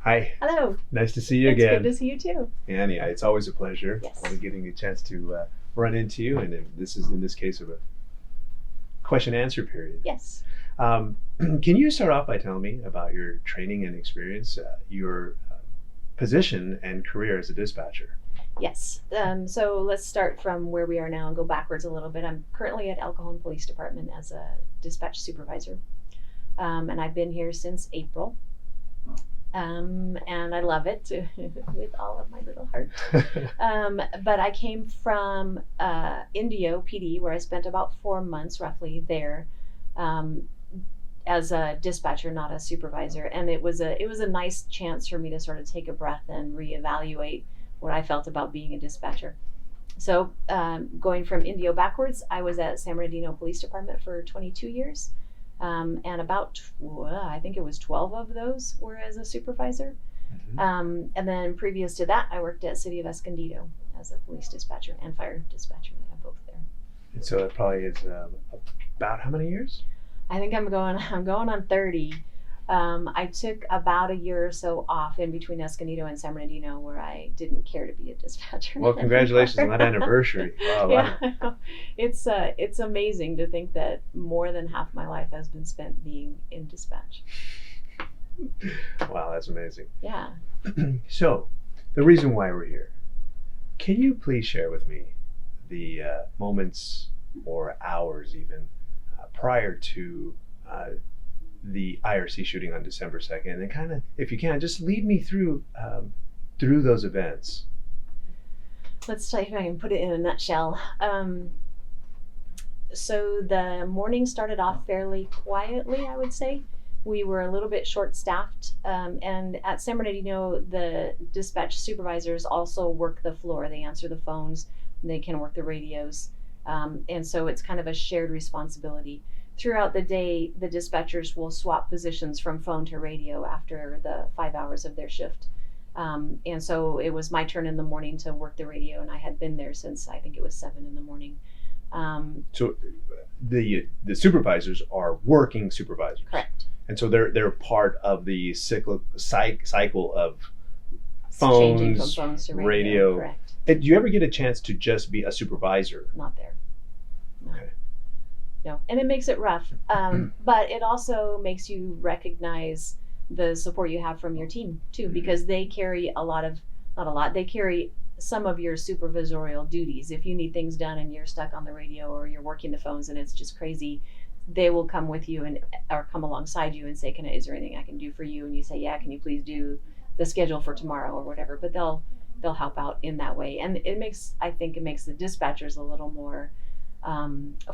Hi. Hello. Nice to see you It's again. good to see you too. Annie, it's always a pleasure. Yes. Getting a chance to run into you, and this is in this case of a question answer period. Yes. Can you start off by telling me about your training and experience, your position and career as a dispatcher? Yes. So let's start from where we are now and go backwards a little bit. I'm currently at Alcohol Police Department as a dispatch supervisor, and I've been here since April. And I love it with all of my little heart. But I came from Indio PD, where I spent about 4 months roughly there as a dispatcher, not a supervisor. And it was a nice chance for me to sort of take a breath and reevaluate what I felt about being a dispatcher. So going from Indio backwards, I was at San Bernardino Police Department for 22 years. And about, I think it was 12 of those were as a supervisor. Mm-hmm. And then previous to that, I worked at City of Escondido as a police dispatcher and fire dispatcher. They have both there. And so it probably is about how many years? I think I'm going on 30. I took about a year or so off in between Escondido and San Bernardino where I didn't care to be a dispatcher. Well, congratulations on that anniversary. Wow, Yeah, it's amazing to think that more than half my life has been spent being in dispatch. Wow, that's amazing. Yeah. So, the reason why we're here, can you please share with me the moments or hours even prior to the IRC shooting on December 2nd, and kind of, if you can, just lead me through those events. Let's see if I can put it in a nutshell. So the morning started off fairly quietly, I would say. We were a little bit short-staffed, and at San Bernardino, the dispatch supervisors also work the floor. They answer the phones, and they can work the radios, and so it's kind of a shared responsibility. Throughout the day, the dispatchers will swap positions from phone to radio after the 5 hours of their shift. And so it was my turn in the morning to work the radio, and I had been there since I think it was 7 in the morning. So the supervisors are working supervisors. Correct. And so they're part of the cycle of Changing from phones, phones to radio. Correct. Do you ever get a chance to just be a supervisor? Not there. No. Okay. No, and it makes it rough, but it also makes you recognize the support you have from your team too, because they carry they carry some of your supervisorial duties. If you need things done and you're stuck on the radio or you're working the phones and it's just crazy, they will come with you or come alongside you and say, is there anything I can do for you? And you say, yeah, can you please do the schedule for tomorrow or whatever, but they'll help out in that way. And I think it makes the dispatchers a little more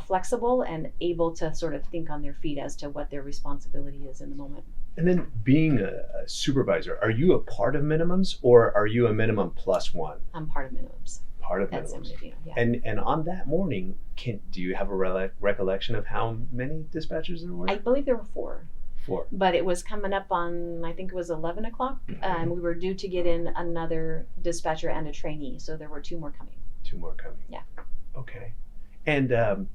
flexible and able to sort of think on their feet as to what their responsibility is in the moment. And then being a supervisor, are you a part of minimums or are you a minimum plus one? I'm part of minimums. Part of That's minimums. Yeah. And on that morning, do you have a recollection of how many dispatchers there were? I believe there were 4. 4. But it was coming up on, I think it was 11 o'clock, and we were due to get in another dispatcher and a trainee, so there were 2 more coming. 2 more coming. Yeah. Okay. And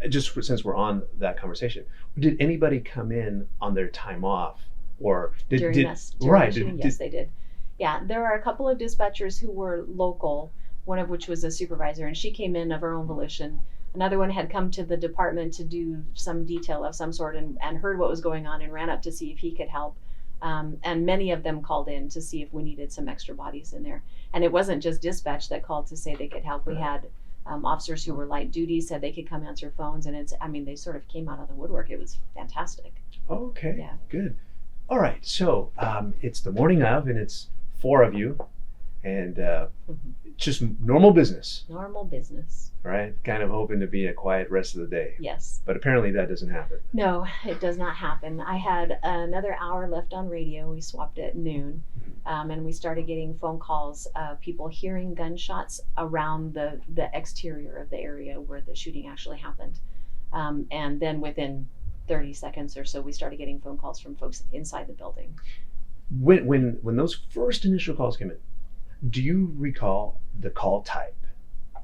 since we're on that conversation, did anybody come in on their time off, or during the shooting? Yes, they did. Yeah, there are a couple of dispatchers who were local, one of which was a supervisor, and she came in of her own volition. Another one had come to the department to do some detail of some sort and heard what was going on and ran up to see if he could help. And many of them called in to see if we needed some extra bodies in there. And it wasn't just dispatch that called to say they could help. We had officers who were light duty said they could come answer phones, and they sort of came out of the woodwork. It was fantastic. Okay, yeah. Good. All right, so it's the morning of, and it's 4 of you, and just normal business. Normal business. Right? Kind of hoping to be a quiet rest of the day. Yes. But apparently that doesn't happen. No, it does not happen. I had another hour left on radio. We swapped at noon, and we started getting phone calls of people hearing gunshots around the exterior of the area where the shooting actually happened. And then within 30 seconds or so, we started getting phone calls from folks inside the building. When those first initial calls came in, do you recall the call type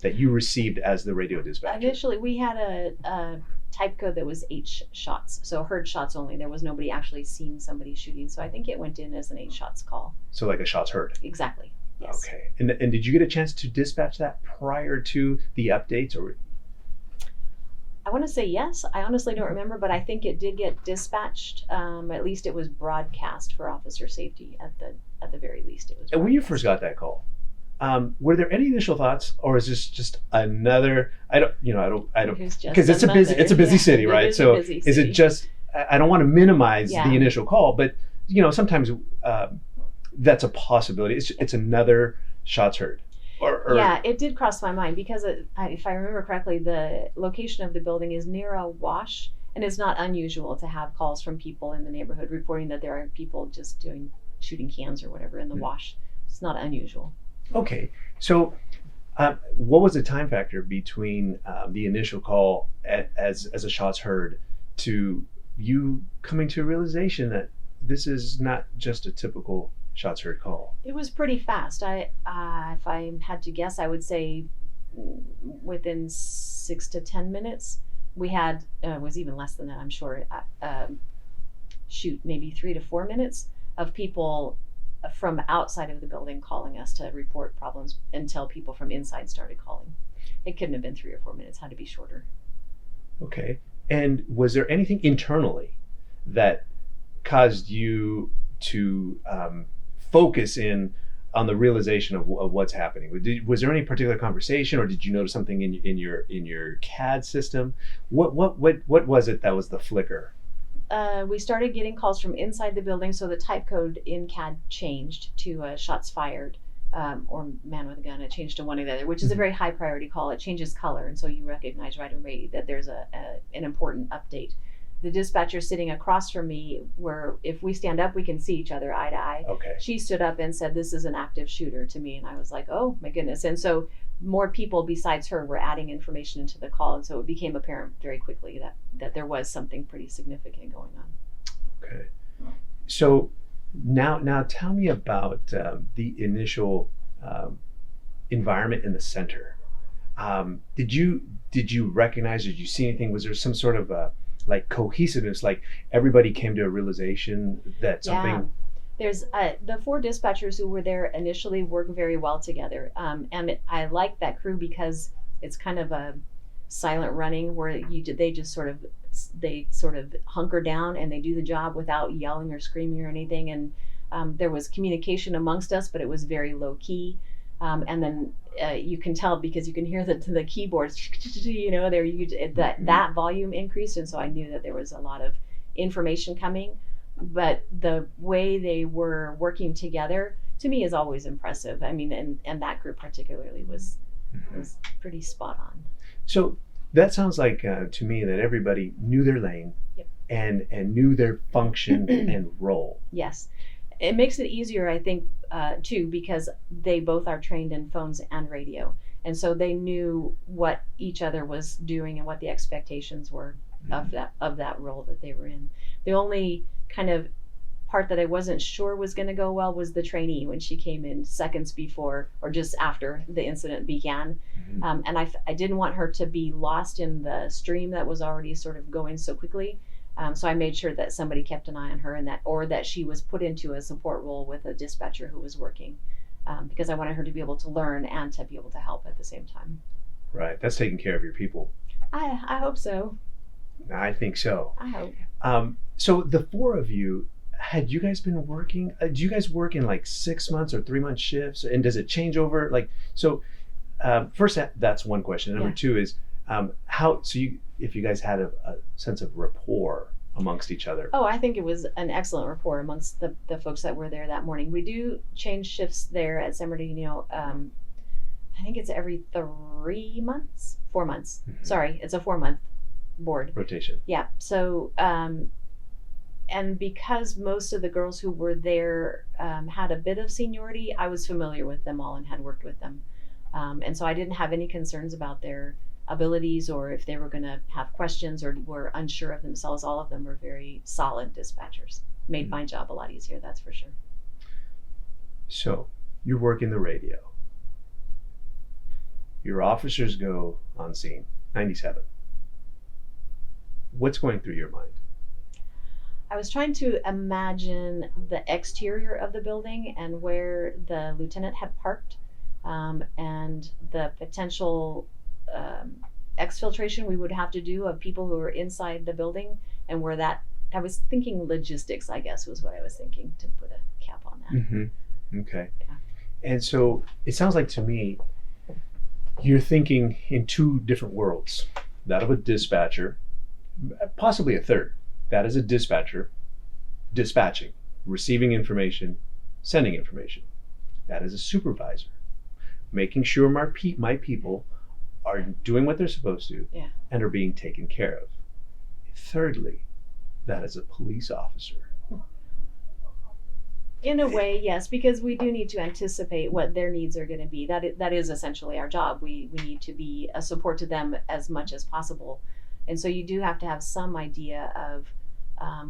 that you received as the radio dispatcher? Initially, we had a type code that was 8 shots. So heard shots only. There was nobody actually seeing somebody shooting. So I think it went in as an 8 shots call. So like a shots heard. Exactly. Yes. Okay. And did you get a chance to dispatch that prior to the updates, or? I want to say yes. I honestly don't remember, but I think it did get dispatched. At least it was broadcast for officer safety. At the very least, it was. And when you first got that call, were there any initial thoughts, or is this just another? I don't because it's a busy city, right? So is it just? I don't want to minimize the initial call, but sometimes that's a possibility. It's another shots heard. Yeah, it did cross my mind because if I remember correctly, the location of the building is near a wash, and it's not unusual to have calls from people in the neighborhood reporting that there are people just shooting cans or whatever in the wash. It's not unusual. Okay, so what was the time factor between the initial call as a shots heard to you coming to a realization that this is not just a typical shots heard call? It was pretty fast. If I had to guess, I would say within 6 to 10 minutes. We had it was even less than that, I'm sure. Maybe 3 to 4 minutes of people from outside of the building calling us to report problems until people from inside started calling. It couldn't have been 3 or 4 minutes. Had to be shorter. Okay. And was there anything internally that caused you to focus in on the realization of what's happening? Was there any particular conversation, or did you notice something in your CAD system? What was it that was the flicker? We started getting calls from inside the building, so the type code in CAD changed to shots fired or man with a gun. It changed to one or the other, which is a very high priority call. It changes color, and so you recognize right away that there's an important update. The dispatcher sitting across from me, where if we stand up, we can see each other eye to eye. Okay. She stood up and said, "This is an active shooter," to me, and I was like, "Oh my goodness!" And so more people besides her were adding information into the call, and so it became apparent very quickly that there was something pretty significant going on. Okay. So now tell me about the initial environment in the center. Did you recognize? Did you see anything? Was there some sort of like cohesiveness, like everybody came to a realization that something? Yeah. There's the 4 dispatchers who were there initially work very well together, and I like that crew because it's kind of a silent running where they sort of hunker down and they do the job without yelling or screaming or anything, and there was communication amongst us, but it was very low key. And then you can tell because you can hear the keyboards, that volume increased, and so I knew that there was a lot of information coming. But the way they were working together, to me, is always impressive. I mean, and that group particularly was pretty spot on. So that sounds like to me that everybody knew their lane. Yep. and knew their function and role. Yes. It makes it easier, I think, too, because they both are trained in phones and radio. And so they knew what each other was doing and what the expectations were of that role that they were in. The only kind of part that I wasn't sure was going to go well was the trainee when she came in seconds before or just after the incident began. And I didn't want her to be lost in the stream that was already sort of going so quickly. So I made sure that somebody kept an eye on her or that she was put into a support role with a dispatcher who was working, because I wanted her to be able to learn and to be able to help at the same time. Right. That's taking care of your people. I hope so. I think so. I hope. So the 4 of you, had you guys been working? Do you guys work in like 6 months or 3 month shifts? And does it change over? First, that's one question. Number 2 is if you guys had a sense of rapport amongst each other. Oh, I think it was an excellent rapport amongst the folks that were there that morning. We do change shifts there at San Bernardino. I think it's every 4 months. Sorry, it's a 4-month board rotation. Yeah. So, and because most of the girls who were there had a bit of seniority, I was familiar with them all and had worked with them. And so I didn't have any concerns about their abilities or if they were going to have questions or were unsure of themselves. All of them were very solid dispatchers. Made my job a lot easier, that's for sure. So you're working the radio. Your officers go on scene, 97. What's going through your mind? I was trying to imagine the exterior of the building and where the lieutenant had parked, and the potential exfiltration we would have to do of people who are inside the building, and where that, I was thinking logistics, I guess, was what I was thinking, to put a cap on that. Mm-hmm. Okay. Yeah. And so it sounds like to me you're thinking in two different worlds. That of a dispatcher, possibly a third. That is a dispatcher dispatching, receiving information, sending information. That is a supervisor, making sure my people are doing what they're supposed to, Yeah. and are being taken care of. Thirdly, that is a police officer. In a way, yes, because we do need to anticipate what their needs are going to be. That is essentially our job. We need to be a support to them as much as possible, and so you do have to have some idea of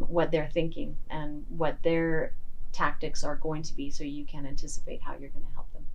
what they're thinking and what their tactics are going to be, so you can anticipate how you're going to help them.